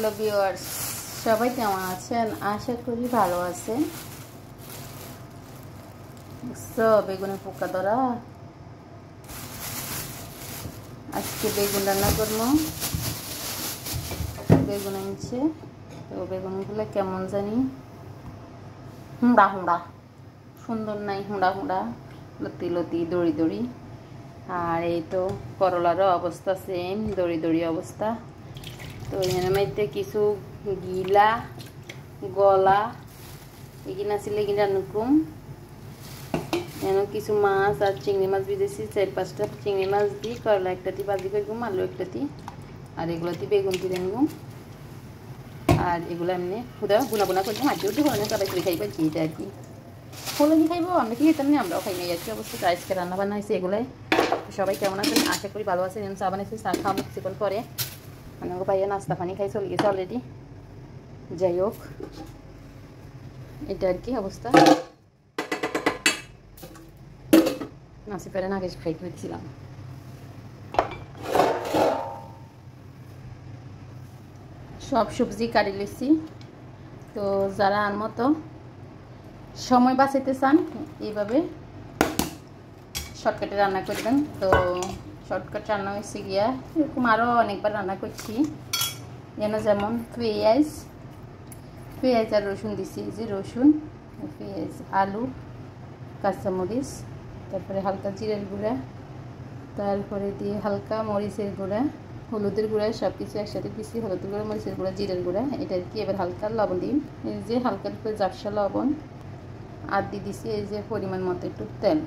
Hello viewers, সবাই কেমন আছেন? আশা করি ভালো আছেন। বেগুনের পোকা ধরা, আজকে বেগুন রান্না করবো। বেগুন আনছে, তো বেগুনগুলো কেমন জানি হুঁড়া হুঁড়া, সুন্দর নাই, হুঁড়া হুঁড়া, লতি লতি, দড়ি দড়ি। আর এই তো করলারও অবস্থা সেম, দড়ি দড়ি অবস্থা। তো এর মধ্যে কিছু গিলা গলা এগিনা ছিল, এগিনা নুকুম এন কিছু মাছ আর চিংড়ি মাছ ভিজেছি, 4-5টা চিংড়ি মাছ দিই, করলা একটাতে ভাজি করবো, আলু একটাতে, আর এগুলোতে বেগুন দিয়ে নেব। আর এগুলো এমনি খুদা বুনা বুনা করবো, মাটি উঠে হলে সবাই করে খাইবে এটা আর কি। হলে কি খাইবো, আমরা কি খেতাম না, আমরাও খাই নাই আর কি। অবশ্যই আজকে রান্না বান্না হয়েছে এগুলাই। সবাই কেমন আছেন? আশা করি ভালো আছেন। চা বানাইছি, চা খাওয়া কিছুক্ষণ পরে আমাকে পাইয়া নাস্তা পানি খাই চলে গেছে অলরেডি। যাই হোক, এটা আর কি অবস্থা। নাসি পেরে না গেছে খাইতে হচ্ছিলাম। সব সবজি কাটি লিছি। তো যারা আর মতো সময় বাঁচাইতে চান এইভাবে শর্টকাটে রান্না করবেন। তো শর্টকাট রান্না হয়েছে গিয়া এরকম আরও অনেকবার রান্না করছি। যেমন পেঁয়াজ আর রসুন দিছি, যে রসুন, পেঁয়াজ, আলু, কাঁচামরিচ, তারপরে হালকা জিরের গুঁড়া, তারপরে দিয়ে হালকা মরিচের গুঁড়া, হলুদের গুঁড়া, সব কিছু একসাথে দিছি। হলুদের গুঁড়া, মরিচের গুঁড়া, জিরের গুঁড়া, এটা আর কি। এবার হালকা লবণ দিই, এই যে হালকা করে জাপসা লবণ, আর দিয়ে দিছি এই যে পরিমাণ মতো একটু তেল।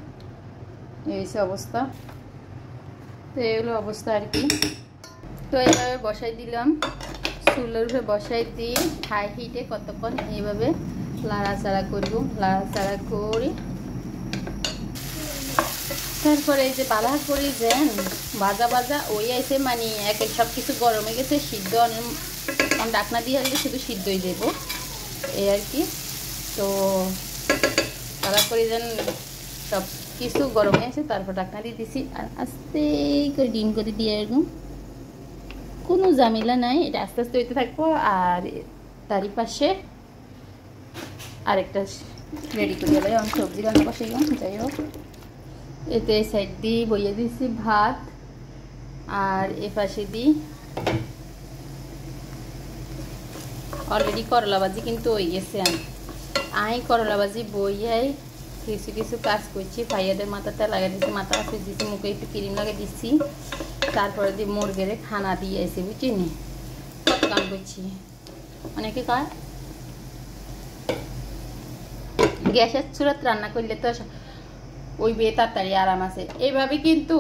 এই হচ্ছে অবস্থা। তো এগুলো অবস্থা আর কি। তো এইভাবে বসাই দিলাম, চুলের উপরে বসাই দিয়ে হাই হিটে কতক্ষণ এইভাবে লাড়াচাড়া করব। লাড়াচাড়া করে তারপরে এই যে বালা করি যে ভাজা ভাজা ওই আইসে, মানে এক সব কিছু গরমে গেছে, সিদ্ধ ডাকনা দিয়ে আসলে শুধু সিদ্ধই দেব এই আর কি। তো বালা করি যেন সব কিছু গরমে আছে, তারপর ডাকনা দিয়ে দিছি। আর আস্তে করে ডিম করে দিয়ে এরকম, কোনো ঝামেলা নাই, এটা আস্তে আস্তে হইতে থাকবো। আর তারই পাশে আরেকটা রেডি করে গেলে আমি সবজি রান্না বসে গেলাম। যাই হোক, এতে এই সাইড দিয়ে বইয়ে দিচ্ছি ভাত, আর এ পাশে দিই অলরেডি করলা ভাজি কিন্তু হয়ে গেছে। আমি করলা ভাজি বইয়াই কিছু কিছু কাজ করছি। ভাইয়াদের মাথাতে লাগিয়ে দিচ্ছি, মাথা হাতে দিচ্ছি, মুখে একটু ক্রিম লাগিয়ে দিচ্ছি। তারপরে দিয়ে মুরগের খানা দিয়ে এসে বুঝছি নি কত কাম করছি। অনেকে কয় গ্যাসের চুলাত রান্না করলে তো ওই বে তাড়াতাড়ি আরাম আছে, এইভাবে কিন্তু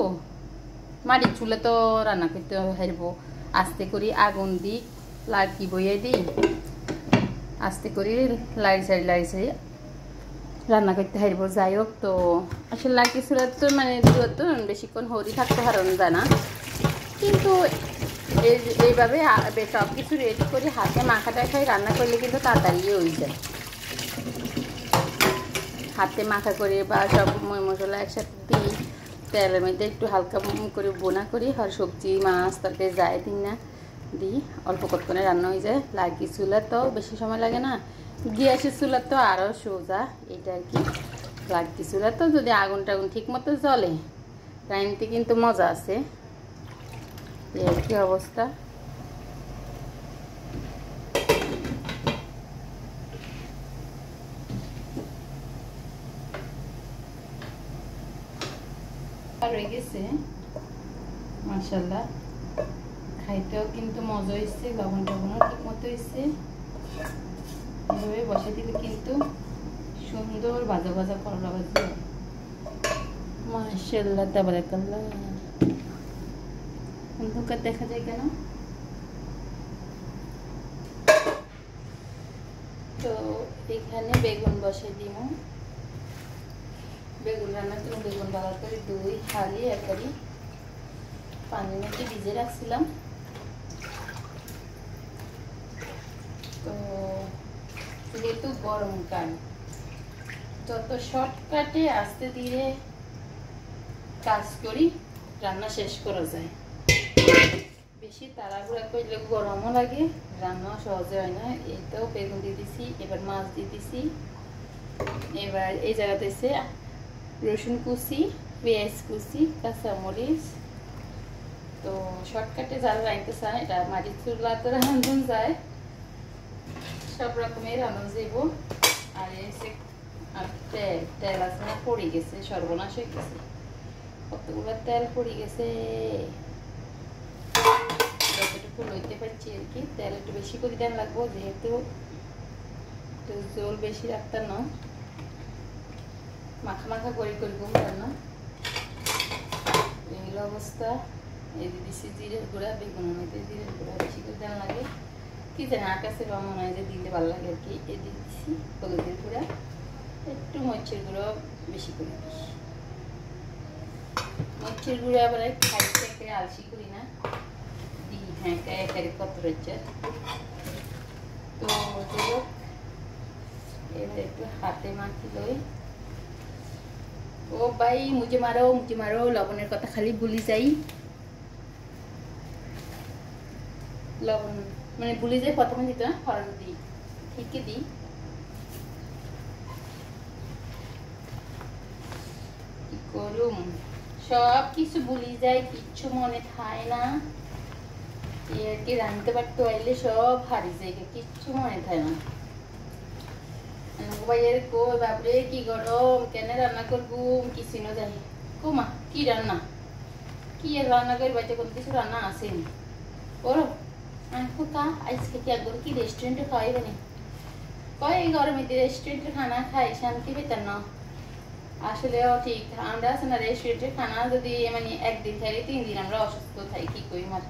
মাটির চুলে তো রান্না করতে হারব। আস্তে করে আগুন দিই, লাড়কি বইয়ে দিই, আস্তে করে লাড়ি সারি রান্না করতে হারব। যাই হোক, তো আসলে লাড়কি চুলা তো মানে তো বেশিক্ষণ হরি থাকতে হারানো যায় না, কিন্তু এইভাবে সব কিছু রেডি করে হাতে মাখাটা খাই রান্না করলে কিন্তু তাড়াতাড়ি হয়ে যায়। হাতে মাখা করে বা সব মশলা একসাথে দিই, তেলের মধ্যে একটু হালকা করে বোনা করি, আর সবজি মাছ তরকারি যায় দিন না দিই, অল্প কতক্ষণে রান্না হয়ে যায়। লাড়কি চুলা তো বেশি সময় লাগে না, গ্যাসের চুলা তো আরও সোজা এটা আর কি। লাড়কি চুলা তো যদি আগুন টাগুন ঠিক মতো জ্বলে রাইনতে কিন্তু মজা আছে, এই আর কি অবস্থা। রয়ে গেছে মাশাআল্লাহ, খাইতেও কিন্তু মজা হয়েছে, লবণ টবণও ঠিক মতো হয়েছে। এভাবে বসে দিলে কিন্তু সুন্দর ভাজা ভাজা করলা ভাজি মাশাআল্লাহ তাবারাকাল্লাহ। অন্ধকার দেখা যায় কেন? তো এখানে বেগুন বসে দিব। বেগুন রান্নার জন্য বেগুন ভালো করে দুই খালি একবারই পানির মধ্যে ভিজে রাখছিলাম। তো যেহেতু গরমকাল, যত শর্টকাটে আস্তে ধীরে কাজ করি রান্না শেষ করা যায়, বেশি তাড়াহুড়া করলে গরমও লাগে, রান্না সহজে হয় না। এই তো বেগুন দিয়ে দিছি, এবার মাছ দিয়ে দিছি। এবার এই জায়গাতে এসে রসুন কুচি, পেঁয়াজ কুচি, কাঁচামরিচ। তো শর্টকাটে যারা রাঁধতে চায় এটা মাটির চুলাতে রাঁধুন যায়, সব রকমের রাঁধুন যাইব। আর এসে আর তেল আছে না, পড়ে গেছে, সর্বনাশ হয়ে গেছে, কতগুলো তেল পড়ে গেছে। যতটুকু লইতে পারছি আর কি, তেল একটু বেশি করে দেন লাগবো, যেহেতু একটু জল বেশি রাখতাম না, মাখা মাখা করে করবো রান্না। এই অবস্থা। এই দিছি জিরের গুঁড়া, বেগুন মধ্যে জিরের গুঁড়া বেশি করে দেন লাগে, কি জানি আকাশে বা মনে হয় যে দিলে ভালো লাগে আর কি। এই দিচ্ছি হলুদের গুঁড়া, একটু মরিচের গুঁড়ো বেশি করে দিই। মরিচের গুঁড়া আবার খাইতে আলসি করি না, দিই। হ্যাঁ, একারে কত রয়েছে। তো এবার একটু হাতে মাখি লই। ও ভাই মুঝে মারো, লবণের কথা খালি ভুলি যাই। লবণ মানে ভুলি যাই, প্রথমে দিতে না, ফড়ন দিই, ঠিকই দিই। কি করুম, সব কিছু ভুলি যায়, কিচ্ছু মনে থাকে না। আর কি রাঁধতে পারতে পারলে সব হারি যায়, কিচ্ছু মনে থাকে না। ভাইয়ের কই বাপরে কি গরম, কেন রান্না করবো কিছু না জানি। কুমা কি রান্না, কি আর রান্না করবো, কোনো কিছু রান্না আসেনি। করো কা আজকে কি একবার কি রেস্টুরেন্টে খাওয়াইবে নি? কয় এই গরমে রেস্টুরেন্টে খানা খাই শান্তি পেতেন না। আসলেও ঠিক, আমরা আছে না রেস্টুরেন্টের খানা যদি মানে একদিন খাই 3 দিন আমরা অসুস্থ থাকি, কি করি মার।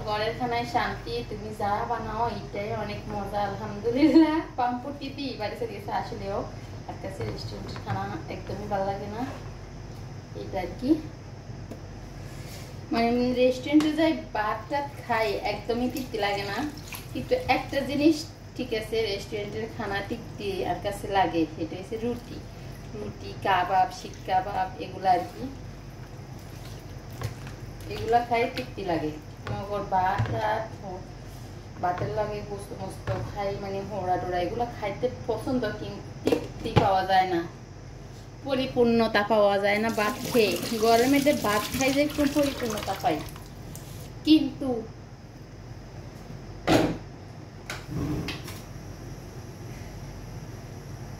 ঘরের খানায় শান্তি, তুমি যা বানাও এটাই অনেক মজা, আলহামদুলিল্লাহ। পাম্পটি দিই বাড়িতে দিয়েছে, আসলেও আর কাছে রেস্টুরেন্টের খানা একদমই ভালো লাগে না। এটা আর কি মানে রেস্টুরেন্টে যাই ভাত টাত খাই, একদমই তৃপ্তি লাগে না। কিন্তু একটা জিনিস ঠিক আছে, রেস্টুরেন্টের খানা তৃপ্তি আর কাছে লাগে, সেটা হচ্ছে রুটি। রুটি, কাবাব, শিক কাবাব, এগুলো আর কি, এগুলা খাই তৃপ্তি লাগে। মগর ভাতের লাগে গোস্ত মোস্ত খাই, মানে হোড়া টোড়া এগুলো খাইতে পছন্দ, কিন্তু তৃপ্তি পাওয়া যায় না, পরিপূর্ণতা পাওয়া যায় না ভাত খেয়ে। গরমে যে ভাত খাই যে একটু পরিপূর্ণতা পাই, কিন্তু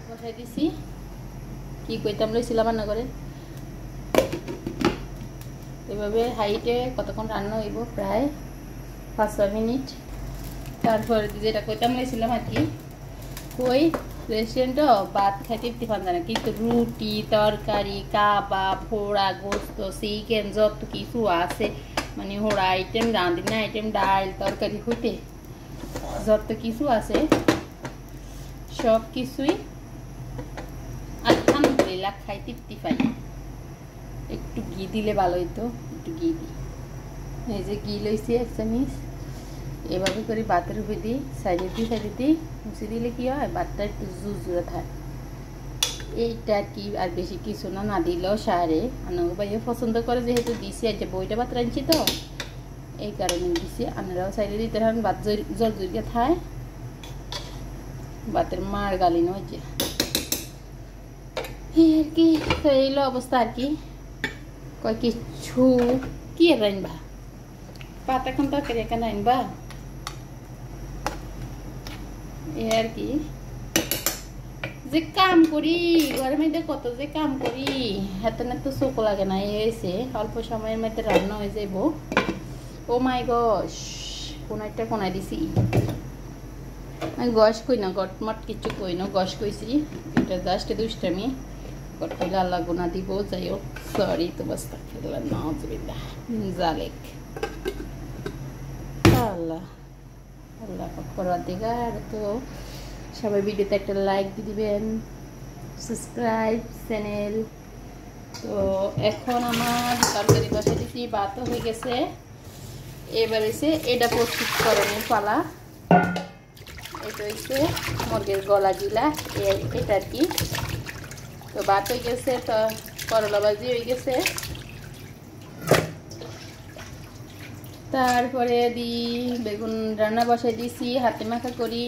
বসাই দিছি। কি কইতাম লইছিলাম রান্না করে, এভাবে হাইটে কতক্ষণ রান্না হইব, প্রায় 5-6 মিনিট। তারপরে যেটা কইতাম লইছিলাম আর কি, কই রেস্টুরেন্টও ভাত খাই তৃপ্তি পান যায় না, কিন্তু রুটি, তরকারি, কাবাব, হোড়া গোস্ত, চিকেন, যত কিছু আছে মানে হোড়া আইটেম, রাঁধুনি আইটেম, ডাল তরকারি হইতে যত কিছু আছে সব কিছুই আলহামদুলিল্লাহ খাই তৃপ্তি পাই। একটু ঘি দিলে ভালো হইতো, একটু ঘি দিই। এই যে ঘি লইছি 1 চামচ, এভাবে করে ভাতের উপরে দিই, সাইডে দিই মুছে দিলে কি হয়, ভাতটা একটু জুজুরে থাকে। এইটা কি আর বেশি কিছু না, না দিলেও সারে। আনাগো ভাইয়া পছন্দ করে যেহেতু দিছি, আর যে বইটা ভাত রাঁধছি তো এই কারণে দিছি। আপনারাও সাইডে দিতে পারেন, ভাত জল জড়িয়ে থায়, ভাতের মার গালি নয় যে আর কি। তো এইলো অবস্থা আর কি। কয় কিছু কি আর রাঁধবা, পাতা এখন তরকারি একা রাঁধবা, এই আর কি। যে কাম করি ঘরের মধ্যে, কত যে কাম করি, হাতে না তো চোখ লাগে না। এসে অল্প সময়ের মধ্যে রান্না হয়ে যাইব। ও মাই গশ, কোন একটা কোনায় দিছি, আমি গস কই না, গটমট কিছু কই না, গস কইছি। এটা জাস্ট দুষ্টামি, গট কইলে আল্লাহ গুনা দিব। যাই হোক, সরি তো বাস্তা খেলাম, নাউজুবিল্লাহ জালেক। আল্লাহ আল্লাহ পরওয়ারদিগার। তো সবাই ভিডিওতে একটা লাইক দিয়ে দিবেন, সাবস্ক্রাইব চ্যানেল। তো এখন আমার তরকারি বসাই দিচ্ছি, ভাতও হয়ে গেছে। এবার এসে এটা প্রস্তুত করানোর পালা। এটা হচ্ছে মুরগির গলা গিলা, এটা আর কি। তো ভাত হয়ে গেছে, তো করলা ভাজি হয়ে গেছে, তারপরে বেগুন রান্না বসাই দিয়েছি, হাতে মাখা করি।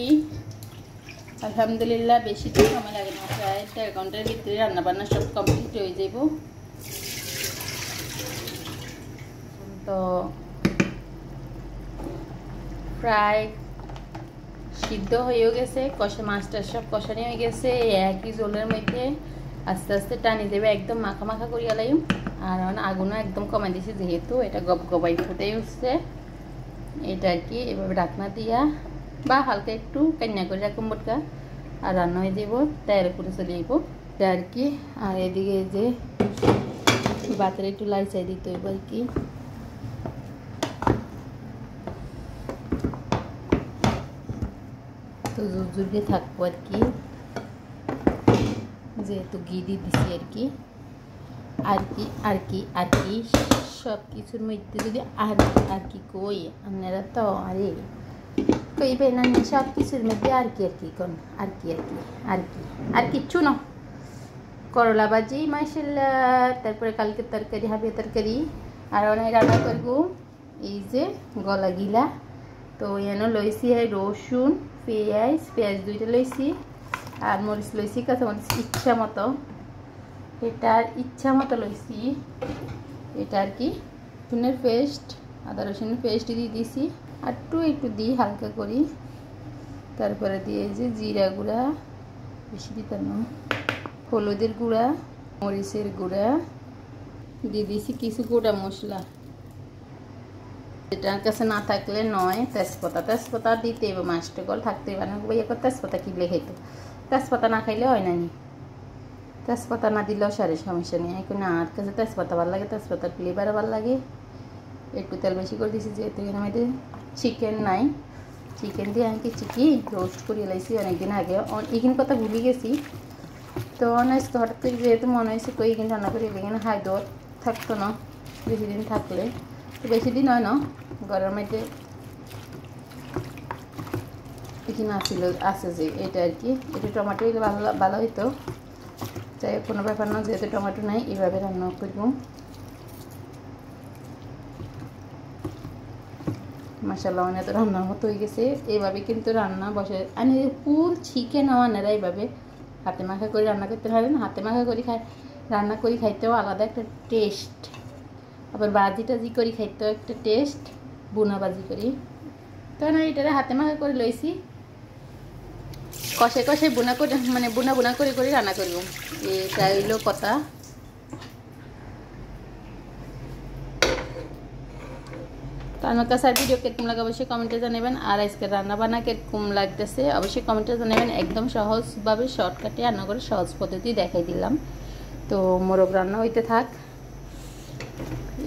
আলহামদুলিল্লাহ বেশি তো সময় লাগে না, প্রায় 1.5 ঘন্টার ভিতরে রান্না বান্না সব কমপ্লিট হয়ে যাব। তো প্রায় সিদ্ধ হয়েও গেছে, কষা মাছটা সব কষানি হয়ে গেছে। একই জলের মধ্যে আস্তে আস্তে টানি দেবে, একদম মাখা মাখা করিয়া লাইম। আর আগুনও একদম কমাই দিয়েছি, যেহেতু এটা গপ গপাই ফুটেই উঠছে। এটা আর কি এভাবে ঢাকনা দিয়া বা হালকা একটু কান্না করে রাখুন বটকা, আর রান্না হয়ে যাব, তেল করে চলে যাবো এটা আর কি। আর এদিকে যে বাতের একটু লাই চাই দিতে হইব আর কি। তো জুড়ে থাকবো আর কি, যেহেতু ঘি দিয়ে দিছি আর কি। আর কি আর কি আর কি সব কিছুর মধ্যে যদি আর কি কই আপনারা তো আরে কইবে না, সব কিছুর মধ্যে আর কি কোন আর কি আর কি আর কি আর কিচ্ছু না। করলা ভাজি মাশাআল্লাহ, তারপরে কালকে তরকারি হবে তরকারি, আর অনেক রান্না করবো। এই যে গলা গিলা তো এনে লইছি রসুন পেঁয়াজ দুইটা লইছি, আর মরিচ লইছি, কাঁচা মরিচ ইচ্ছা মতো, এটার ইচ্ছা মতো লইছি। এটা আর কি রসুনের পেস্ট, আদা রসুনের পেস্ট দিয়ে দিয়েছি, আর একটু দিই হালকা করি। তারপরে দিয়ে যে জিরা গুঁড়া, বেশি দিতাম না, হলুদের গুঁড়া, মরিচের গুঁড়া দিয়ে দিয়েছি, কিছু গোটা মশলা। এটার কাছে না থাকলে নয় তেজপাতা দিতে হবে, মাছটা গল থাকতে হবে না। ভাইয়া তেজপাতা কিনলে খেতো, তেজপাতা না খাইলে হয় না নি, তেজপাতা না দিলেও সারে সমস্যা নেই। এখন আর কাছে তেজপাতা ভালো লাগে, তেজপাতার ফ্লেভার ভালো লাগে। একটু তেল বেশি করে দিয়েছি, যেহেতু এখানে আমাদের চিকেন নাই। চিকেন দিয়ে আমি কি রোস্ট করে লাইছি অনেকদিন আগে, এখানে কথা ভুলে গেছি। তো আজকে হঠাৎ করে যেহেতু মনে হয়েছে তো এখানে রান্না করে এখানে হাই দেওয়ার থাকতো না বেশি দিন থাকলে, তো বেশি দিন হয় না, গরমের মধ্যে এখানে আছে যে এটা আর কি। এটা টমেটো হইলে ভালো হইতো, যাই কোনো ব্যাপার না, যেহেতু টমেটো নাই এইভাবে রান্না করব। মাশাআল্লাহ অনেক তো রান্নার মতো হয়ে গেছে। এইভাবে কিন্তু রান্না বসে আমি ফুল চিকেন আনারা এইভাবে হাতে মাখা করে রান্না করতে পারেন। হাতে মাখা করে রান্না করি খাইতেও আলাদা একটা টেস্ট, আবার বাজি টাজি করি খাইতেও একটা টেস্ট, বুনা বাজি করি। তো না এটা হাতে মাখা করে লইছি, কষে বুনা করে মানে বুনা করে রান্না করব, এটা হইলো কথা। তো আমার কাছে ভিডিও কিরকম লাগে অবশ্যই কমেন্টে জানাবেন, আর আজকে রান্না বান্না কিরকম লাগতেছে অবশ্যই কমেন্টে জানাবেন। একদম সহজভাবে শর্টকাটে রান্না করে সহজ পদ্ধতি দেখাই দিলাম। তো মোরগ রান্না হইতে থাক,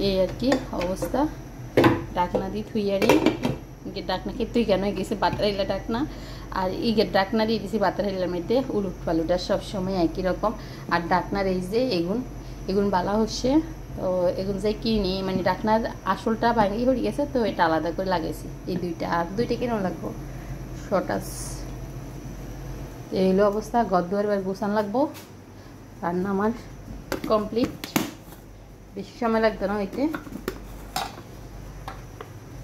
এই আর কি অবস্থা। ডাকনা দিয়ে থুইয়ারি ডাকনা কে তুই কেন গেছে বাতার হিলা ডাকনা, আর ইগের ডাকনা দিয়ে দিয়েছি বাতার হিলার মধ্যে উলুট পালুটা সবসময় একই রকম। আর ডাকনার এই যে এগুন বালা হচ্ছে, তো এগুলো যাই কিনি মানে ডাকনার আসলটা ভাঙি হয়ে গেছে, তো এটা আলাদা করে লাগাইছি এই দুইটা, আর দুইটা কেন লাগবো শটাস। এই হলো অবস্থা, ঘর দুয়ার গোছান লাগবো। রান্না আমার কমপ্লিট, বেশি সময় লাগতো না হইতে।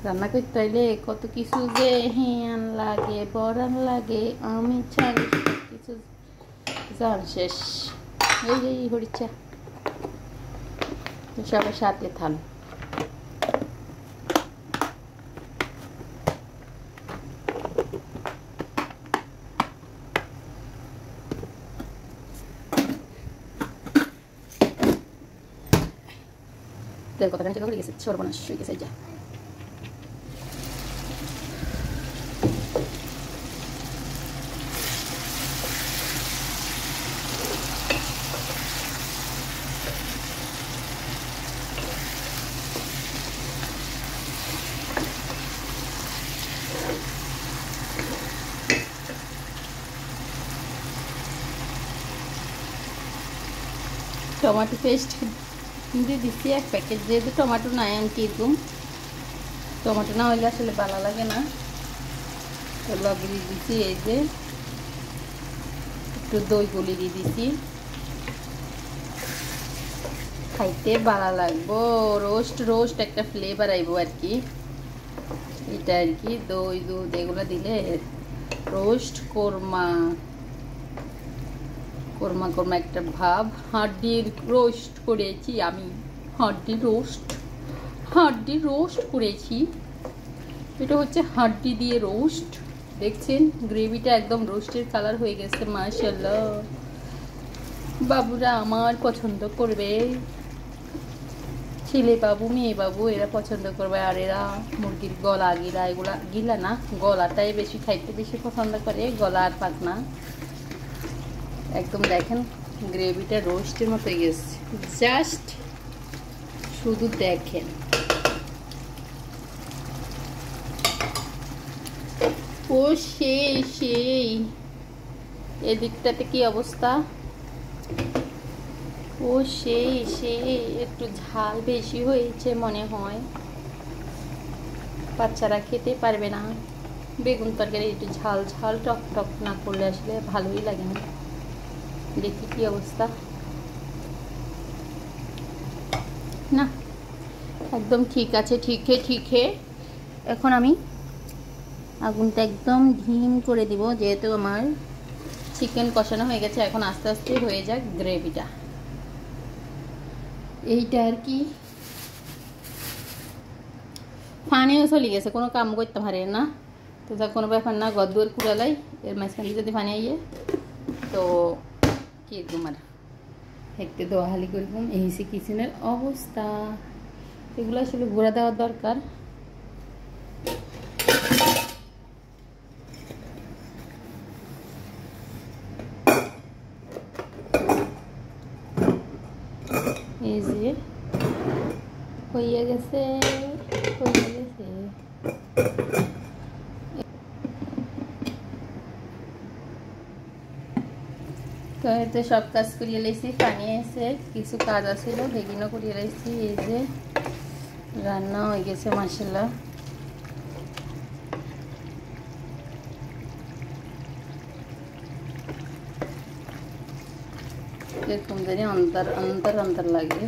রান্না করতে হইলে কত কিছু যে হিয়ান লাগে বরান লাগে, আমি চাই কিছু জান শেষ এই হরিচা। তো সবার সাথে থান। কথাটা চিন্তা করে গেছে, সর্বনাশ হয়ে গেছে যা। টমেটো পেস্ট দিয়ে দিচ্ছি 1 প্যাকেট, যেহেতু টমেটো নাই আমি কিরকম টমেটো না হইলে আসলে ভালো লাগে না। তো লগে দিয়ে দিচ্ছি এই যে একটু দই গুলি দিয়ে দিচ্ছি, খাইতে ভালো লাগবো। রোস্ট একটা ফ্লেভার আইব আর কি। এটা আর কি দই দুধ এগুলো দিলে রোস্ট কোরমা কোরমা কোরমা একটা ভাব। হাড্ডির রোস্ট করেছি আমি, হাড্ডির রোস্ট করেছি। এটা হচ্ছে হাড্ডি দিয়ে রোস্ট। দেখছেন গ্রেভিটা একদম রোস্টের কালার হয়ে গেছে। মাশাআল্লাহ, বাবুরা আমার পছন্দ করবে, ছেলে বাবু মেয়ে বাবু এরা পছন্দ করবে। আর এরা মুরগির গলা গিলা, এগুলা গিলা না গলাটাই বেশি খাইতে বেশি পছন্দ করে, গলা আর পাখনা। একদম দেখেন গ্রেভিটা রোস্টের মতো হয়ে গেছে, জাস্ট শুধু দেখেন। ও সেই এদিকটাতে কি অবস্থা? ও সেই একটু ঝাল বেশি হয়েছে মনে হয়, বাচ্চারা খেতে পারবে না। বেগুন তরকারি একটু ঝাল ঝাল টক টক না করলে আসলে ভালোই লাগে না। দেখি কি অবস্থা। না একদম ঠিক আছে, ঠিক এখন আমি আগুনটা একদম ধিম করে দিব, যেহেতু আমার চিকেন কষানো হয়ে গেছে। এখন আস্তে আস্তে হয়ে যাক গ্রেভিটা। এইটা আর কি ফানিও চলে গেছে, কোনো কাম করতে পারে না তো, যা কোনো ব্যাপার না। গদুয়ার কুড়ালাই এর মাঝখানে যদি ফানি আইয়ে তো কি তোমার একটু দোয়াহালি করবো। এই হচ্ছে কিচেনের অবস্থা। এগুলো আসলে ঘোরা দেওয়ার দরকার। এই যে হয়ে গেছে। তো এতে সব কাজ করিয়ে লাইছি, পানি এসে কিছু কাজ আছিল সেগুলো করিয়ে লাইছি। এই যে রান্না হয়ে গেছে মাশাআল্লাহ। এরকম জানি অন্তর লাগে।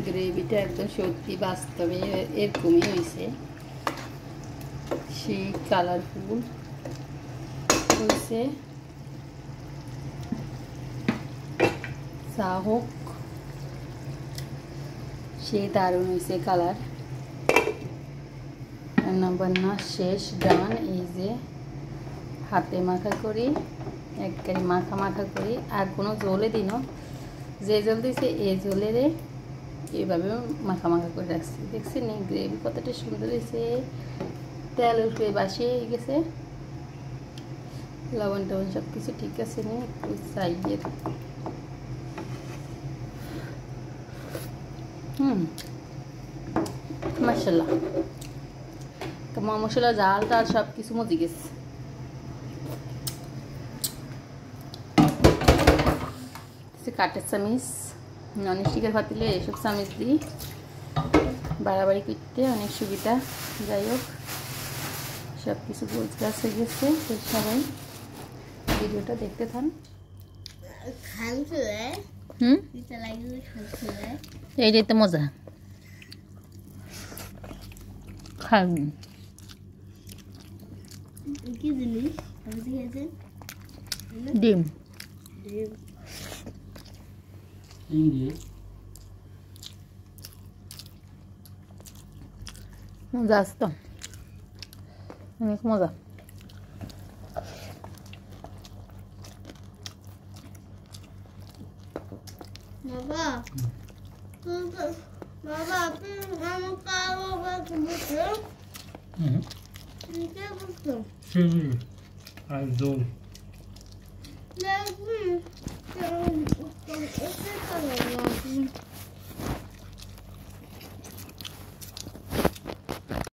গ্রেভিটা একদম সত্যি বাস্তবে এরকমই হয়েছে, সেই কালারফুল হয়েছে। চা হোক, সে দারুণ হয়েছে কালার। রান্না বান্না শেষ ডান। এই যে হাতে মাখা করি, একবারে মাখা করি, আর কোনো জলে দিন যে জল দিয়েছে এই জলেরে এইভাবে মাখা করে রাখছি। দেখছেন এই গ্রেভি কতটা সুন্দর হয়েছে, তেল উঠে বাসি হয়ে গেছে। লবণ টবণ সব কিছু ঠিক আছে নি, একটু চাইয়ে মাশাআল্লাহ। তো মশলা জাল টাল সব কিছু মজে গেছে। কাঠের চামিচ, ননস্টিকের পাতিলে এসব চামিচ দিই, বাড়াবাড়ি করতে অনেক সুবিধা। যাই হোক সব কিছু গোছ গাছ হয়ে গেছে। তো সবাই ভিডিওটা দেখতে থান। এইটাই তো মজা। খান ডিম মজা আছে তো, অনেক মজা। বাবা বাবা আপনি আমার কালো বুঝছো? কে বুঝছো? আর জল দেখুন